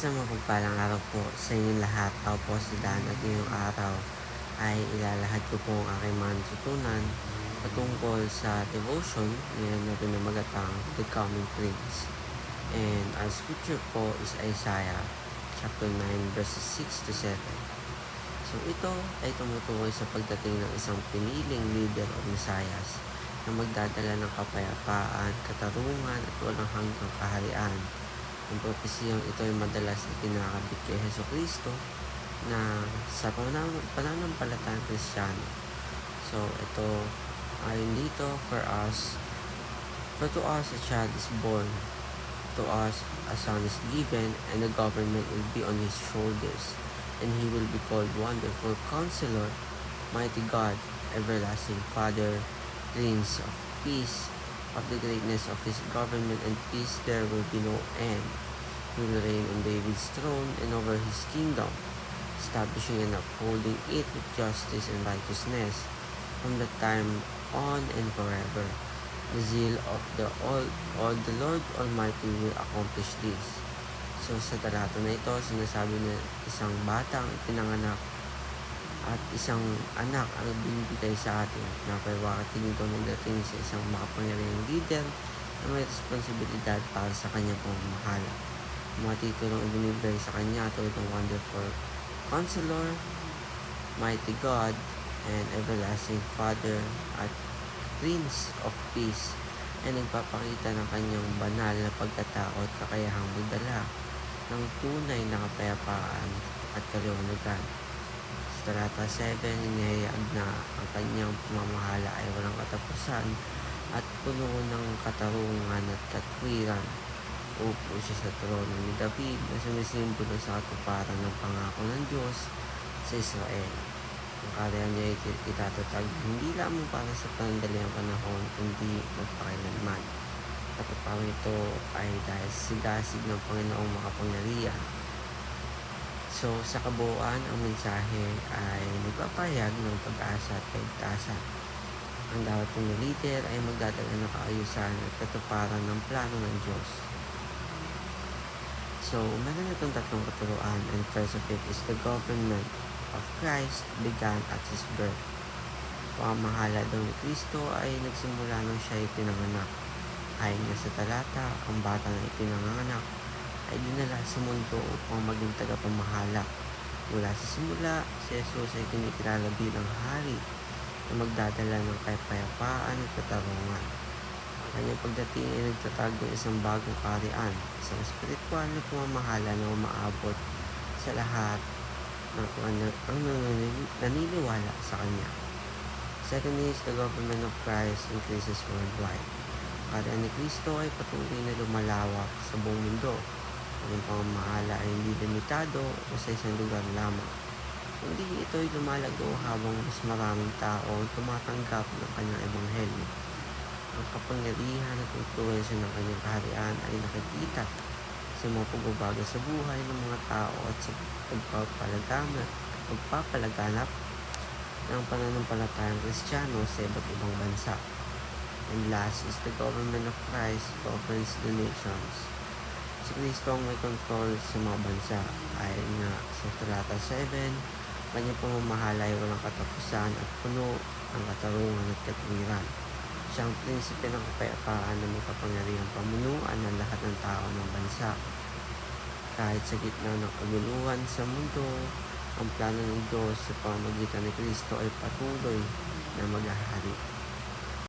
Isang mapagpalang araw po sa inyong lahat. Ako po si Dan at ngayong araw ay ilalahad ko po ang aking mga natutunan patungkol sa devotion ngayon na pinamagatang The Coming Prince. And our scripture po is Isaiah chapter 9 verses 6 to 7. So ito ay tumutukoy sa pagdating ng isang piniling leader o Mesias na magdadala ng kapayapaan, katarungan at walang hanggang kaharian. Ang propesiyang ito ay madalas ikinakabit kay Jesucristo na sa pananampalatayang Kristiyano. So ito ay dito for to us a child is born, to us a son is given, and the government will be on his shoulders, and he will be called Wonderful Counselor, Mighty God, Everlasting Father, Prince of Peace. Of the greatness of his government and peace there will be no end. He will reign on David's throne and over his kingdom, establishing and upholding it with justice and righteousness from that time on and forever. The zeal of the Lord Almighty will accomplish this. So sa talata na ito, sinasabi na isang batang ipinanganak at isang anak ang binibigay sa atin na paiwakating ito magdating sa isang makapangyarihang leader na may responsibilidad para sa kanyang pamamahala. Mga titulong ibinibigay sa kanya tulad ng Wonderful Counselor, Mighty God, and Everlasting Father at Prince of Peace ay nagpapakita ng kanyang banal na pagkatao at kakayahang magdala ng tunay na kapayapaan at kaliwanagan. Talata 7, inihayag na ang kanyang pamamahala ay walang katapusan at puno ng katarungan at katwiran. Upo siya sa trono ni David na sumisimbolo sa katuparan ng pangako ng Diyos sa Israel. Ang kaharian niya ay itatatag hindi lamang para sa panandaliang panahon kundi magpakailanman. Katuparan ito ay dahil sigasig ng Panginoong makapangyarihan. So, sa kabuuan, ang mensahe ay nagpapahayag ng pag-asa at kaligtasan. Ang dating na leader ay magdadala ng kaayusan at katuparan ng plano ng Diyos. So, meron itong tatlong katuruan, and first of it is the government of Christ began at His birth. Pamamahala daw ni Kristo ay nagsimula nang siya ay pinanganak. Ayon nga sa talata, ang bata na ipinanganak ay dinala sa mundo upang maging tagapamahala. Mula sa simula, si Jesus ay kinikilala bilang hari na magdadala ng kapayapaan at katarungan. Ang kanyang pagdating ay nagtatag ng isang bagong kaharian, isang espiritual na pamamahala na umaabot sa lahat ng naniniwala sa kanya. Second is the government of Christ increases worldwide. Ang kaharian ni Kristo ay patuloy na lumalawak sa buong mundo. Ang pamamahala ay hindi limitado o sa isang lugar lamang, kundi ito ay lumalago habang mas maraming tao ang tumatanggap ng kanyang ebanghelyo. Ang kapangyarihan at influensya ng kanyang kaharian ay nakikita sa mga pagbabago sa buhay ng mga tao at sa pagpapalaganap ng pananampalatayang Kristiyano sa iba't ibang bansa. And last is the government of Christ governs the nations. Si Kristo ang may kontrol sa mga bansa. Ayon nga sa talata 7, kanyang pamamahala ay walang katapusan at puno ng katarungan at katwiran. Siya ang prinsipe ng kapayapaan na may kapangyarihang pamunuan ng lahat ng tao ng bansa. Kahit sa gitna ng kaguluhan sa mundo, ang plano ng Diyos sa pamamagitan ni Kristo ay patuloy na maghahari.